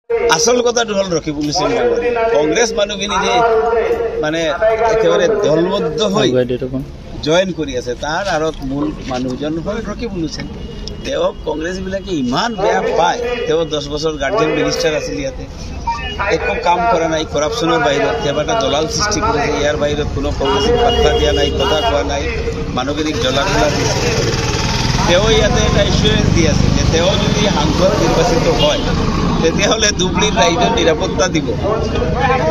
আসল কথাটো হল ৰকিবুল হুছেইন ডাঙৰীয়া কংগ্ৰেছ মানুহখিনি যে মানে একেবাৰে দলবদ্ধ হৈ জয়েন কৰি আছে তাৰ আঁৰত মূল মানুহজন হ'ল ৰকিবুল হুছেইন তেওঁক কংগ্ৰেছবিলাকে ইমান বেয়া পায় তেওঁ 10 বছৰ গাৰ্জেন মিনিষ্টাৰ আছিল ইয়াতে একো কাম কৰা নাই কৰাপশ্যনৰ বাহিৰত কেইবাটা দলাল সৃষ্টি কৰিছে ইয়াৰ বাহিৰত কোনো কংগ্ৰেছক পাত্তা দিয়া নাই কথা কোৱা নাই মানুহখিনিক জ্বলা-কলা দিছে তেওঁ ইয়াতে এটা ইনচুৰেঞ্চ দি আছে যে তেওঁ যদি সাংসদ নিৰ্বাচিত হয় তেতিয়াহ'লে ধুবুৰীৰ ৰাইজৰ নিৰাপত্তা দিব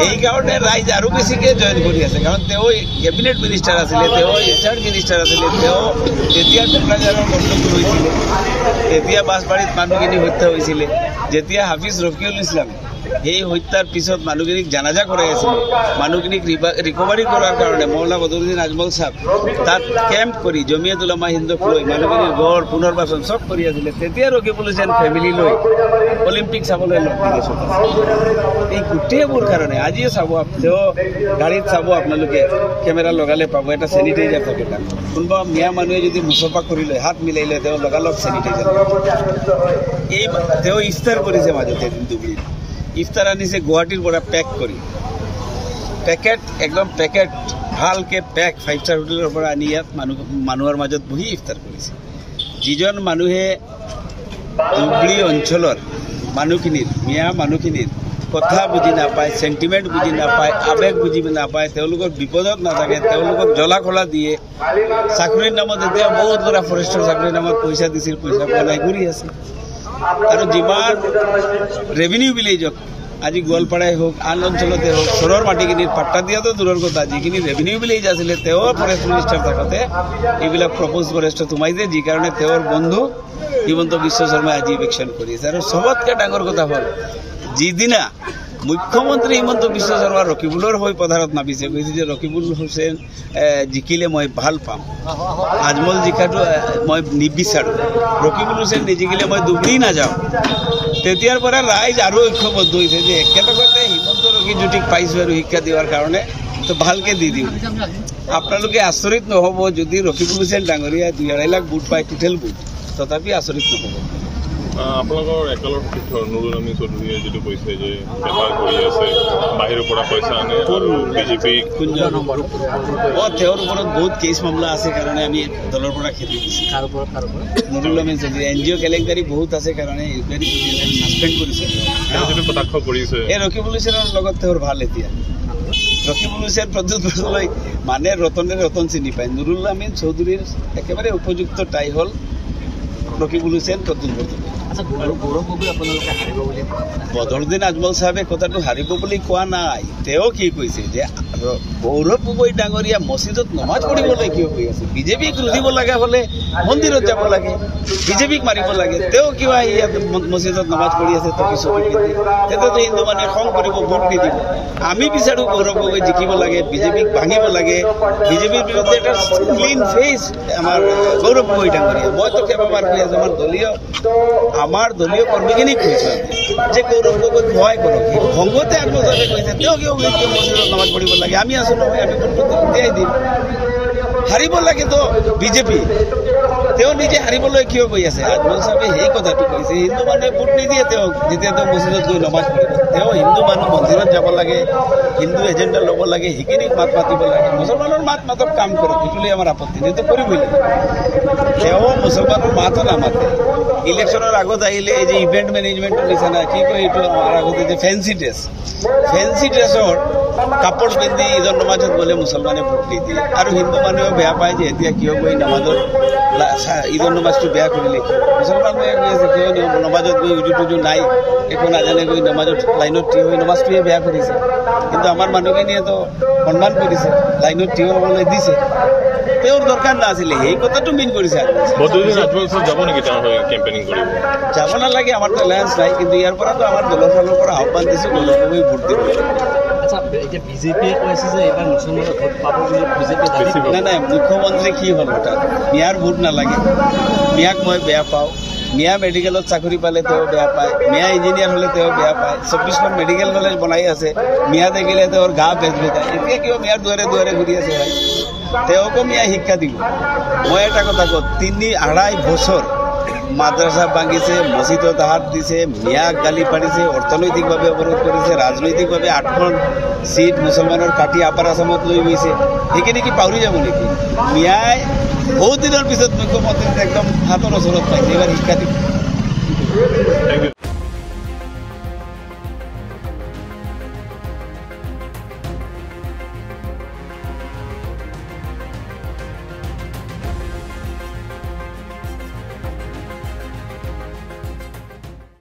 এই কাৰণে ৰাইজ আৰু বেছিকৈ জইন কৰি আছে কাৰণ তেওঁ কেবিনেট মিনিষ্টাৰ আছিলে তেওঁ ইনচাৰ্জ মিনিষ্টাৰ আছিলে তেওঁ যেতিয়া কোকৰাঝাৰৰ গণ্ডগোল হৈছিলে তেতিয়া বাছবাৰীত মানুহখিনি হত্যা হৈছিলে যেতিয়া হাফিজ ৰফিউল ইছলাম এই হত্যাৰ পিছত মানুহখিনিক জানাজা কৰাই আছিলে মানুহখিনিক ৰিকভাৰী কৰাৰ কাৰণে মৌলানা বদৰুদ্দিন আজমল সাহেব তাত কেম্প কৰি জমিয়ত উলামা হিন্দক লৈ মানুহখিনিৰ গড় পুনৰ্বাসন চব কৰি আছিলে তেতিয়া ৰকিবুল হুছেইন ফেমিলি লৈ অলিম্পিক চাবলৈ লগ দিছে এই গোটেইবোৰ কাৰণে আজিয়ে চাব তেওঁ গাড়ীত চাব আপোনালোকে কেমেৰা লগালে পাব এটা চেনিটাইজাৰ থাকে তাত কোনোবা মিয়া মানুহে যদি মুচফা কৰি লয় হাত মিলাই লয় তেওঁ লগালগ চেনিটাইজাৰ এই তেওঁ ইফতাৰ কৰিছে মাজতে ধুবুৰীত ইফতাৰ আনিছে গুৱাহাটীৰ পৰা পেক কৰি পেকেট একদম পেকেট ভালকে পেক 5-star হোটেলৰ পৰা আনি ইয়াত মানুহৰ মাজত বহি ইফতাৰ কৰিছে যিজন মানুহে ধুবুৰী অঞ্চলৰ মানুহখিনিৰ মিয়া মানুহখিনিৰ কথা বুজি নাপায় সেন্টিমেন্ট বুজি নাপায় আবেগ বুজি নাপায় তেওঁলোকৰ বিপদত নাথাকে তেওঁলোকক জ্বলা-কলা দিয়ে চাকৰিৰ নামত এতিয়া বহুত বড় ফৰেষ্টৰ চাকৰিৰ নামত পইচা দিছিল পইচা পলাই ঘূৰি আছে আৰু যিমান ৰেভিনিউ ভিলেজক আজি গোৱালপাৰাই হোক আন অঞ্চলতে হোক চৰৰ মাটিখিনিৰ পাট্টা দিয়াটো দূৰৰ কথা যিখিনি ৰেভিনিউ ভিলেজ আছিলে তেওঁ ফৰেষ্ট মিনিষ্টাৰ থাকোঁতে এইবিলাক প্ৰপ'জ ফৰেষ্টত সোমাইছে যি কাৰণে তেওঁৰ বন্ধু হিমন্ত বিশ্ব শৰ্মাই আজি ইলেকশ্যন কৰি আছে আৰু চবতকৈ ডাঙৰ কথা হ'ল যিদিনা মুখ্যমন্ত্ৰী হিমন্ত বিশ্ব শৰ্মা ৰকিবুলৰ হৈ পথাৰত নামিছে কৈছে যে ৰকিবুল হুছেইন জিকিলে মই ভাল পাম আজমল জিকাটো মই নিবিচাৰোঁ ৰকিবুল হুছেইন নিজিকিলে মই ধুবুৰী নাযাওঁ তেতিয়াৰ পৰা ৰাইজ আৰু ঐক্যবদ্ধ হৈছে যে একেলগতে হিমন্ত ৰকিজুটিক পাইছোঁ আৰু শিক্ষা দিয়াৰ কাৰণে তো ভালকৈ দি দিওঁ আপোনালোকে আচৰিত নহ'ব যদি ৰকিবুল হুছেইন ডাঙৰীয়া 2.5 লাখ ভোট পায় টোটেল ভোট তথাপি আচৰিত নহ'ব আপোনালোকৰ একালৰ নুৰুল আমিন চৌধুৰীয়ে যিটো কৈছে যে বেপাৰ কৰি আছে বাহিৰৰ পৰা পইচা আনে বিজেপি তেওঁৰ ওপৰত বহুত কেছ মামলা আছে কাৰণে আমি দলৰ পৰা খেদি দিছোঁ নুৰুল আমিন চৌধুৰী NGO কেলেংকাৰী বহুত আছে কাৰণে ইনকুৱাৰী ছাছপেণ্ড কৰিছে কটাক্ষ কৰিছে এই ৰকিবুল হুছেইনৰ লগত তেওঁৰ ভাল এতিয়া ৰকিবুল হুছেইন প্ৰত্যুত্তৰলৈ মানে ৰতনে ৰতন চিনি পায় নুৰুল আমিন চৌধুৰীৰ একেবাৰে উপযুক্ত টাই হ'ল ৰকিবুল হুছেইন প্ৰত্যুত্তৰ বদৰুদ্দিন আজমল সাহেবে কথাটো হাৰিব বুলি কোৱা নাই তেওঁ কি কৈছে যে গৌৰৱ গগৈ ডাঙৰীয়া মছজিদত নমাজ পঢ়িবলৈ কিয় গৈ আছে বিজেপিক ৰুধিব লগা হ'লে মন্দিৰত যাব লাগে বিজেপিক মাৰিব লাগে তেওঁ কিয় ইয়াত মছজিদত নমাজ পঢ়ি আছে তেতিয়াতো হিন্দু মানুহে খং কৰিব ভোট নিদিব আমি বিচাৰোঁ গৌৰৱ গগৈ জিকিব লাগে বিজেপিক ভাঙিব লাগে বিজেপিৰ বিৰুদ্ধে এটা ক্লিন ফেচ আমাৰ গৌৰৱ গগৈ ডাঙৰীয়া মইতো কেইবাবাৰ কৈ আছোঁ আমাৰ দলীয় কৰ্মীখিনিক কৈছোঁ যে গৌৰৱ গগৈক সহায় কৰক সংগতে আত্মজাতে কৈছে তেওঁ কিয় মছজিদত নমাজ পঢ়িব লাগে আমি আছোঁ নহয় আমি ভোটটো দিয়াই দিম হাৰিব লাগেতো বিজেপি তেওঁ নিজে হাৰিবলৈ কিয় গৈ আছে আজমল সাহেবে সেই কথাটো কৈছে হিন্দু মানুহে ভোট নিদিয়ে তেওঁক যেতিয়া তেওঁ মছজিদত গৈ নমাজ পঢ়িব তেওঁ হিন্দু মানুহ মন্দিৰত যাব লাগে হিন্দু এজেণ্ডা ল'ব লাগে সেইখিনিক মাত মাতিব লাগে মুছলমানৰ মাত মাতক কাম কৰক সেইটোলৈ আমাৰ আপত্তি সেইটো কৰিবই লাগে তেওঁ মুছলমানৰ মাতো নামাতে ইলেকশ্যনৰ আগত আহিলে এই যে ইভেণ্ট মেনেজমেণ্টৰ নিচিনা কি কয় এইটো আমাৰ আগতে যে ফেঞ্চি ড্ৰেছৰ কাপোৰ পিন্ধি ঈদৰ নমাজত গ'লে মুছলমানে ভোট নিদিয়ে আৰু হিন্দু মানুহেও বেয়া পায় যে এতিয়া কিয় গৈ নমাজত ঈদৰ নমাজটো বেয়া কৰিলে মুছলমানে কৈ আছে কিয় নমাজত গৈ উজু টুজু নাই একো নাজানে গৈ নমাজত লাইনত থিয় হৈ নমাজটোৱে বেয়া কৰিছে কিন্তু আমাৰ মানুহখিনিয়েতো সন্মান কৰিছে লাইনত থিয় হ'বলৈ দিছে তেওঁৰ দৰকাৰ নাছিলে সেই কথাটো মিন কৰিছে যাব নেকি কেম্পেইনিং কৰিব যাব নালাগে আমাৰতো এলায়েন্স নাই কিন্তু ইয়াৰ পৰাতো আমাৰ দলৰ ফালৰ পৰা আহ্বান দিছোঁ গৌৰৱ গগৈ ভোট দিব বিজেপিয়ে কৈছে যে এইবাৰ মুছলমানৰ ভোট পাব বুলি বিজেপি নাই মুখ্যমন্ত্ৰী কি হ'ল তাত মিয়াৰ ভোট নালাগে মিয়াক মই বেয়া পাওঁ মিয়া মেডিকেলত চাকৰি পালে তেওঁ বেয়া পায় মিয়া ইঞ্জিনিয়াৰ হ'লে তেওঁ বেয়া পায় 24খন মেডিকেল কলেজ বনাই আছে মিয়া দেখিলে তেওঁৰ গা বেজবেজায় এতিয়া কিয় মিয়াৰ দুৱাৰে দুৱাৰে ঘূৰি আছে ভাই তেওঁকো মিয়া শিক্ষা দিব মই এটা কথা কওঁ 3-2.5 বছৰ মাদ্ৰাসা ভাঙিছে, মছজিদত হাত দিছে, মিয়াক গালি পাৰিছে, অৰ্থনৈতিকভাৱে অৱৰোধ কৰিছে, ৰাজনৈতিকভাৱে 8খন চিট মুছলমানৰ কাটি আপাৰ আছামত লৈ গৈছে। সেইখিনি কি পাহৰি যাব নেকি? মিয়াই বহুত দিনৰ পিছত মুখ্যমন্ত্ৰীক একদম হাতৰ ওচৰত পাইছে। এইবাৰ শিক্ষা দিব। Thank U